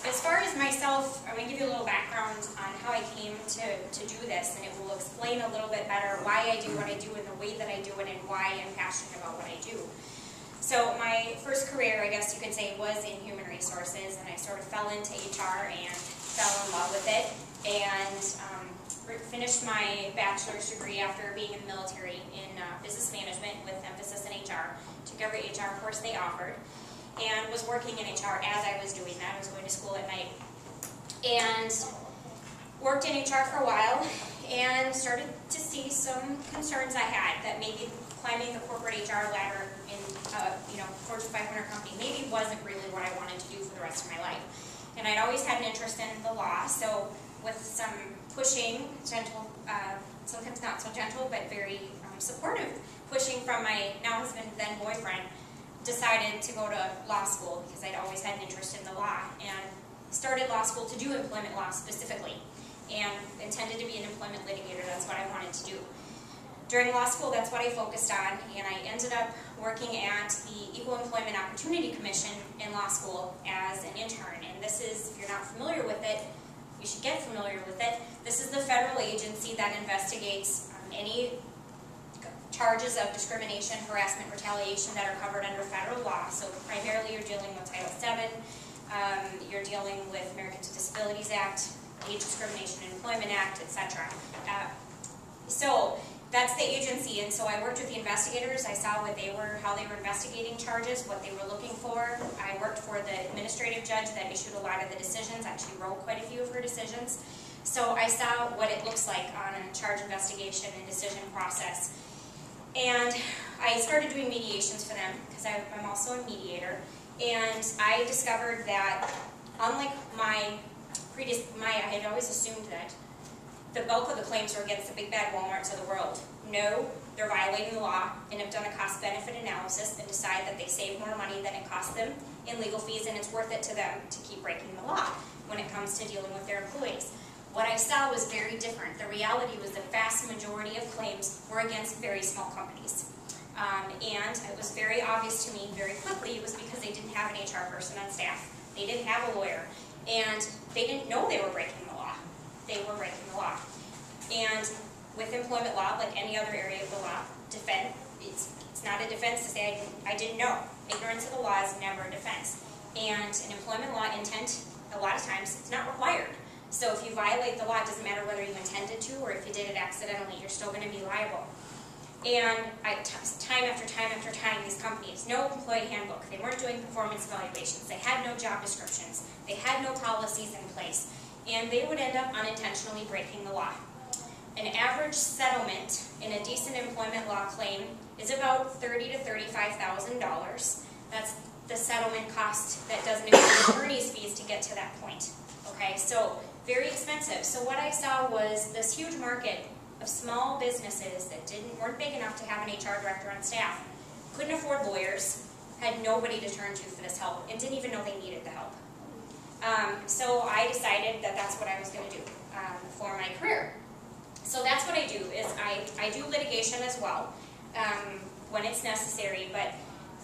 As far as myself, I'm going to give you a little background on how I came to do this, and it will explain a little bit better why I do what I do and the way that I do it and why I'm passionate about what I do. So my first career, I guess you could say, was in human resources, and I sort of fell into HR and fell in love with it, and finished my bachelor's degree after being in the military in business management with emphasis in HR. Took every HR course they offered, and was working in HR as I was doing that. I was going to school at night, and worked in HR for a while, and started to see some concerns I had that maybe climbing the corporate HR ladder in Fortune 500 company maybe wasn't really what I wanted to do for the rest of my life. And I'd always had an interest in the law, so with some pushing, gentle, sometimes not so gentle, but very supportive pushing from my now husband, then boyfriend, decided to go to law school because I'd always had an interest in the law, and started law school to do employment law specifically, and intended to be an employment litigator. That's what I wanted to do. During law school, that's what I focused on, and I ended up working at the Equal Employment Opportunity Commission in law school as an intern. And this is, if you're not familiar with it, you should get familiar with it. This is the federal agency that investigates any charges of discrimination, harassment, retaliation that are covered under federal law. So primarily you're dealing with Title VII, you're dealing with Americans with Disabilities Act, Age Discrimination and Employment Act, etc. So that's the agency, and so I worked with the investigators. I saw how they were investigating charges, what they were looking for. I worked for the administrative judge that issued a lot of the decisions. I actually wrote quite a few of her decisions. So I saw what it looks like on a charge investigation and decision process. And I started doing mediations for them, because I'm also a mediator. And I discovered that, unlike I had always assumed that the bulk of the claims were against the big bad Walmarts of the world. No, they're violating the law and have done a cost-benefit analysis and decide that they save more money than it costs them in legal fees, and it's worth it to them to keep breaking the law when it comes to dealing with their employees. What I saw was very different. The reality was the vast majority of claims were against very small companies. And it was very obvious to me very quickly it was because they didn't have an HR person on staff. They didn't have a lawyer. And they didn't know they were breaking the law. They were breaking the law. And with employment law, like any other area of the law, it's not a defense to say I didn't know. Ignorance of the law is never a defense. And in employment law, intent, a lot of times, it's not required. So if you violate the law, it doesn't matter whether you intended to or if you did it accidentally, you're still going to be liable. And time after time after time, these companies, no employee handbook, they weren't doing performance evaluations, they had no job descriptions, they had no policies in place, and they would end up unintentionally breaking the law. An average settlement in a decent employment law claim is about $30,000 to $35,000. That's the settlement cost that doesn't include attorney's fees to get to that point. Okay, so very expensive. So what I saw was this huge market of small businesses that weren't big enough to have an HR director on staff, couldn't afford lawyers, had nobody to turn to for this help, and didn't even know they needed the help. So I decided that that's what I was going to do for my career. So that's what I do, is I do litigation as well when it's necessary, but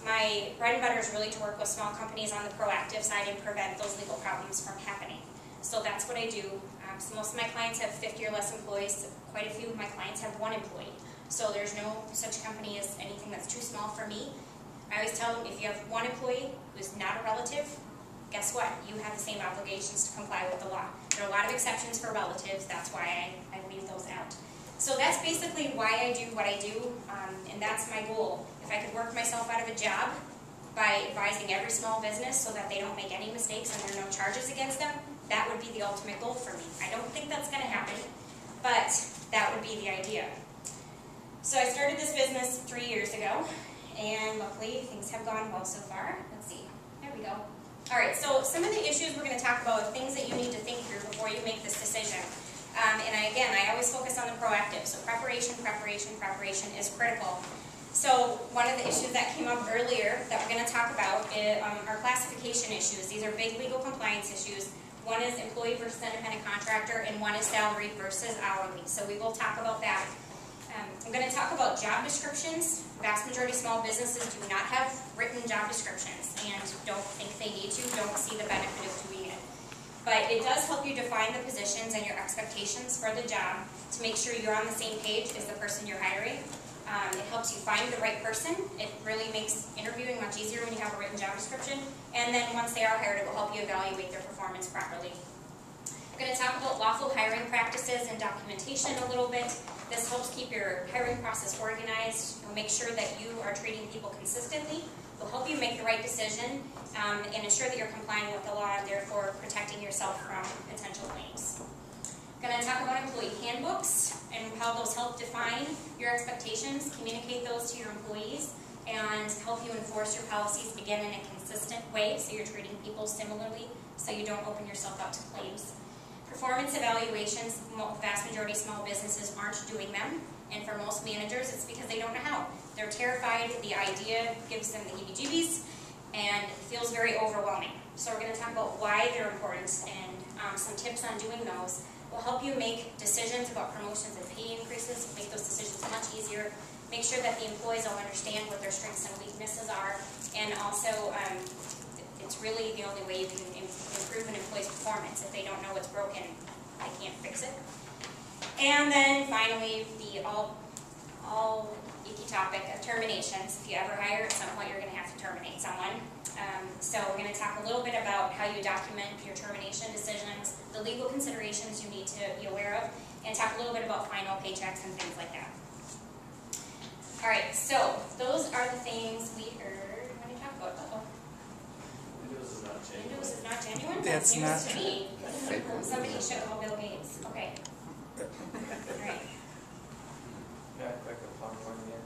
my bread and butter is really to work with small companies on the proactive side and prevent those legal problems from happening. So that's what I do. So most of my clients have 50 or less employees. Quite a few of my clients have one employee. So there's no such company as anything that's too small for me. I always tell them, if you have one employee who's not a relative, guess what? You have the same obligations to comply with the law. There are a lot of exceptions for relatives. That's why I leave those out. So that's basically why I do what I do, and that's my goal. If I could work myself out of a job by advising every small business so that they don't make any mistakes and there are no charges against them, that would be the ultimate goal for me. I don't think that's going to happen, but that would be the idea. So I started this business 3 years ago, and luckily things have gone well so far. Let's see. There we go. All right, so some of the issues we're going to talk about are things that you need to think through before you make this decision. Again, I always focus on the proactive. So preparation, preparation, preparation is critical. So one of the issues that came up earlier that we're going to talk about are classification issues. These are big legal compliance issues. One is employee versus independent contractor, and one is salaried versus hourly. So we will talk about that. I'm going to talk about job descriptions. The vast majority of small businesses do not have written job descriptions and don't think they need to, don't see the benefit of But it does help you define the positions and your expectations for the job to make sure you're on the same page as the person you're hiring. It helps you find the right person. It really makes interviewing much easier when you have a written job description. And then once they are hired, it will help you evaluate their performance properly. We're going to talk about lawful hiring practices and documentation a little bit. This helps keep your hiring process organized. It will make sure that you are treating people consistently. It will help you make the right decision and ensure that you're complying with the law and therefore protecting yourself from potential claims. We're going to talk about employee handbooks and how those help define your expectations, communicate those to your employees, and help you enforce your policies, again, in a consistent way so you're treating people similarly so you don't open yourself up to claims. Performance evaluations, vast majority of small businesses aren't doing them, and for most managers it's because they don't know how. They're terrified, the idea gives them the heebie-jeebies, and it feels very overwhelming. So we're going to talk about why they're important and some tips on doing those. Will help you make decisions about promotions and pay increases, make those decisions much easier, make sure that the employees all understand what their strengths and weaknesses are, and also it's really the only way you can improve an employee's performance. If they don't know what's broken, they can't fix it. And then finally, the all icky topic of terminations. If you ever hire, at some point you're going to have to terminate someone. So we're going to talk a little bit about how you document your termination decisions, the legal considerations you need to be aware of, and talk a little bit about final paychecks and things like that. All right, so those are the things we heard when we talked about. Windows is not genuine. Windows is not genuine? That's news not to me. Somebody should call Bill Gates. Okay. All right. Yeah, quick up PowerPoint again.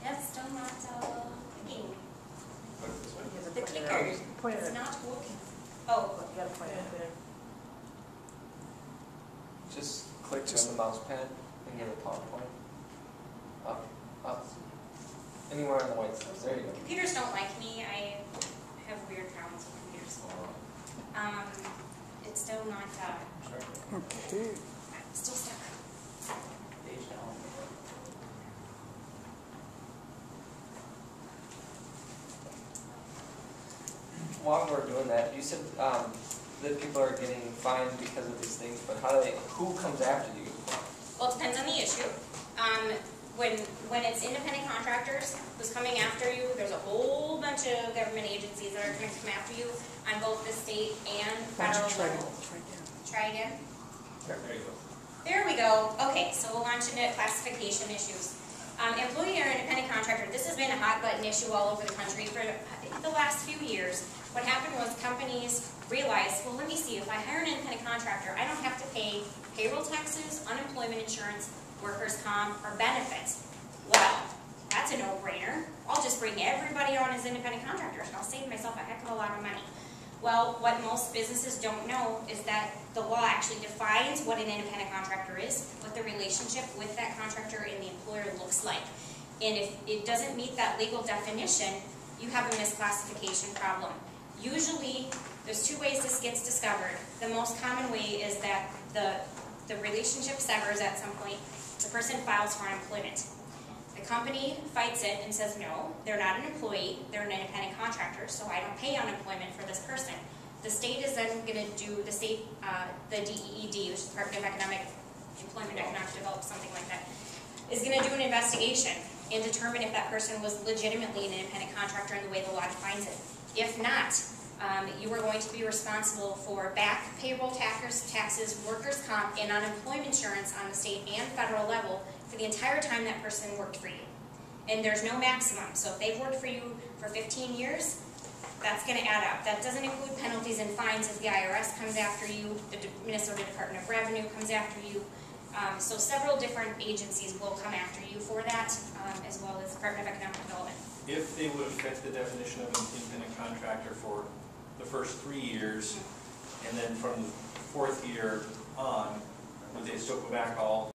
That's still not working. Click this way. The clicker Point is it. not working. Oh, You gotta point it there. Just click on the mouse pad and go to PowerPoint. Up, up. Anywhere on the white space. There you go. computers don't like me. I have weird problems with computers. It's still not, Okay. still stuck. Page down. While we're doing that, you said that people are getting fined because of these things, but who comes after you? Well, it depends on the issue. When it's independent contractors who's coming after you, there's a whole bunch of government agencies that are going to come after you on both the state and Why don't federal you try level. again? Try again. There you go. There we go. Okay, so we'll launch into classification issues. Employee or independent contractor, this has been a hot button issue all over the country for the last few years. What happened was companies realized, well, let me see, if I hire an independent contractor, I don't have to pay payroll taxes, unemployment insurance, workers' comp, or benefits. Well, that's a no-brainer. I'll just bring everybody on as independent contractors and I'll save myself a heck of a lot of money. Well, what most businesses don't know is that the law actually defines what an independent contractor is, what the relationship with that contractor and the employer looks like. And if it doesn't meet that legal definition, you have a misclassification problem. Usually, there's two ways this gets discovered. The most common way is that the relationship severs at some point. The person files for unemployment. The company fights it and says, no, they're not an employee, they're an independent contractor, so I don't pay unemployment for this person. The state is then going to do, the DEED, which is Department of Economic Employment, Economic Development, something like that, is going to do an investigation and determine if that person was legitimately an independent contractor in the way the law defines it. If not, you are going to be responsible for back payroll taxes, workers' comp, and unemployment insurance on the state and federal level for the entire time that person worked for you. And there's no maximum. So if they've worked for you for 15 years, that's going to add up. That doesn't include penalties and fines if the IRS comes after you, the Minnesota Department of Revenue comes after you. So several different agencies will come after you for that, as well as Department of Economic Development. If they would have fit the definition of an independent contractor for the first 3 years, and then from the 4th year on, would they still go back all